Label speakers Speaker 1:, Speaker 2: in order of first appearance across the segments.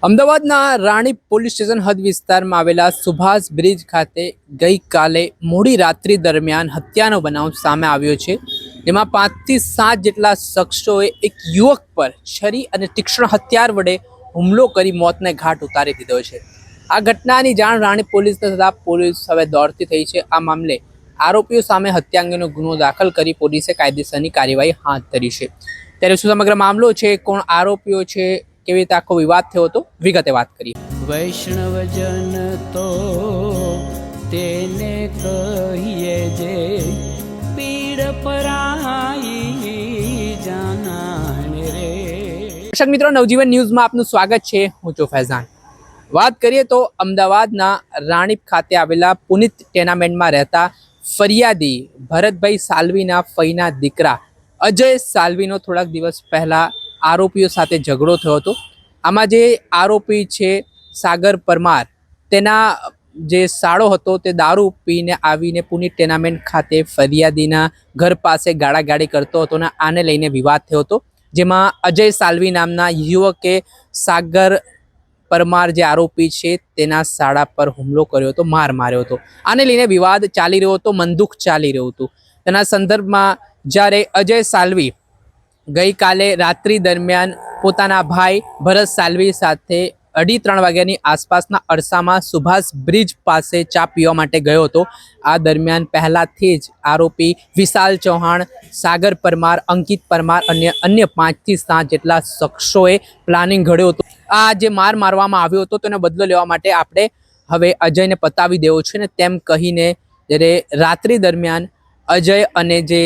Speaker 1: અમદાવાદના Ranip police station હદ વિસ્તારમાં આવેલા સુભાષ બ્રિજ ખાતે ગઈકાલે મોડી રાત્રિ દરમિયાન હત્યાનો બનાવ સામે આવ્યો છે, જેમાં 5 થી 7 જેટલા શખ્સોએ એક યુવક પર છરી અને તીક્ષ્ણ હથિયાર વડે હુમલો કરી મોતને ઘાટ ઉતારી દીધો છે। આ ઘટનાની જાણ રાણીપ પોલીસને થતાં પોલીસ હવે દોડતી થઈ છે। આ મામલે આરોપીઓ સામે હત્યા અંગેનો ગુનો દાખલ કરી પોલીસે કાયદેસરની કાર્યવાહી હાથ ધરી છે। ત્યારે શું સમગ્ર મામલો છે, કોણ આરોપીઓ છે, કેવી રીતે આખો વિવાદ થયો હતો, વિગતે વાત કરીએ।
Speaker 2: વૈષ્ણવજન તો તેને કહીએ જે પીડ પરાઈ જાનાને રે।
Speaker 1: દર્શક મિત્રો, નવજીવન ન્યૂઝમાં આપનું સ્વાગત છે। હું છું ફૈઝાન। વાત કરીએ તો અમદાવાદના રાણીપ ખાતે આવેલા પુનિત ટેનામેન્ટમાં રહેતા ફરિયાદી ભરતભાઈ સાલ્વીના ફઈના દીકરા અજય સાલ્વીનો થોડાક દિવસ પહેલા આરોપીઓ સાથે ઝઘડો થયો હતો। આમાં જે આરોપી છે સાગર પરમાર, તેના જે સાળો હતો તે દારૂ પીને આવીને પુનિત ટેનામેન્ટ ખાતે ફરિયાદીના ઘર પાસે ગાળાગાળી કરતો હતો અને આને લઈને વિવાદ થયો હતો, જેમાં અજય સાલ્વી નામના યુવકે સાગર પરમાર જે આરોપી છે તેના સાળા પર હુમલો કર્યો હતો, માર માર્યો હતો। આને લઈને વિવાદ ચાલી રહ્યો હતો, મનદુખ ચાલી રહ્યું હતું। તેના સંદર્ભમાં જ્યારે અજય સાલ્વી ગઈકાલે રાત્રિ દરમિયાન પોતાના ભાઈ ભરત સાલ્વી સાથે 2:30 વાગ્યાની આસપાસના અરસામાં સુભાષ બ્રિજ પાસે ચા પીવા માટે ગયો હતો। આ દરમિયાન પહેલાથી જ આરોપી વિશાલ ચૌહાણ, સાગર પરમાર, અંકિત પરમાર અને અન્ય 5 થી 7 જેટલા શખ્સોએ પ્લાનિંગ ઘડ્યો હતો। આ જે માર મારવામાં આવ્યો હતો તેનો બદલો લેવા માટે આપણે હવે અજયને પતાવી દેવો છે ને તેમ કહીને જ્યારે રાત્રિ દરમિયાન અજય અને જે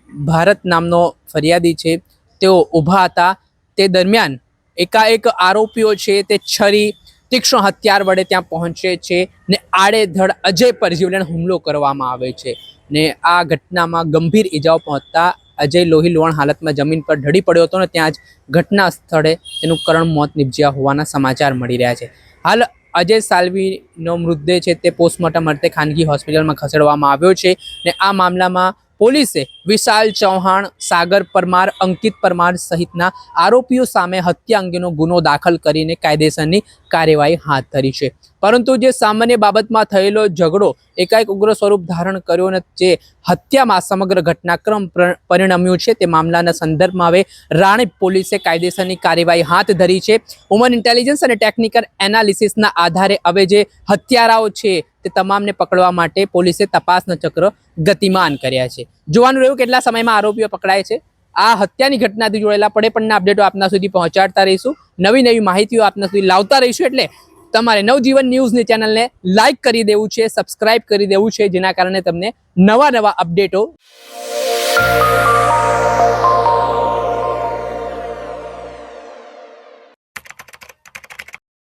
Speaker 1: ભારત નામનો ફરિયાદી છે તેઓ ઊભા હતા, તે દરમિયાન એકાએક આરોપીઓ છે તે છરી તીક્ષ્ણ હથિયાર વડે ત્યાં પહોંચે છે ને આડેધડ અજય પર જીવલેણ હુમલો કરવામાં આવે છે ને આ ઘટનામાં ગંભીર ઈજાઓ પહોંચતા અજય લોહી લુહાણ હાલતમાં જમીન પર ઢળી પડ્યો હતો ને ત્યાં જ ઘટના સ્થળે તેનું કરુણ મોત નિપજ્યા હોવાના સમાચાર મળી રહ્યા છે। હાલ અજય સાલ્વીનો મૃતદેહ છે તે પોસ્ટમોર્ટમ અર્થે ખાનગી હોસ્પિટલમાં ખસેડવામાં આવ્યો છે ને આ મામલામાં પોલીસે વિશાલ ચૌહાણ, સાગર પરમાર, અંકિત પરમાર સહિતના આરોપીઓ સામે હત્યા અંગેનો ગુનો દાખલ કરીને કાયદેસરની કાર્યવાહી હાથ ધરી છે। પરંતુ જે સામાન્ય બાબતમાં થયેલો ઝઘડો એકાએક ઉગ્ર સ્વરૂપ ધારણ કર્યો અને જે હત્યામાં સમગ્ર ઘટનાક્રમ પરિણમ્યું છે, તે મામલાના સંદર્ભમાં હવે રાણીપ પોલીસે કાયદેસરની કાર્યવાહી હાથ ધરી છે। હ્યુમન ઇન્ટેલિજન્સ અને ટેકનિકલ એનાલિસિસના આધારે હવે જે હત્યારાઓ છે તે તમામને પકડવા માટે પોલીસે તપાસના ચક્ર ગતિમાન કર્યા છે। જોવાનું રહ્યું કેટલા સમયમાં આરોપીઓ પકડાય છે। આ હત્યાની ઘટનાથી જોડાયેલા પડેપણના અપડેટો આપના સુધી પહોંચાડતા રહીશું, નવી માહિતીઓ આપના સુધી લાવતા રહીશું। એટલે તમારે નવજીવન ન્યૂઝની ચેનલને લાઇક કરી દેવું છે, સબસ્ક્રાઇબ કરી દેવું છે, જેના કારણે તમને નવા અપડેટો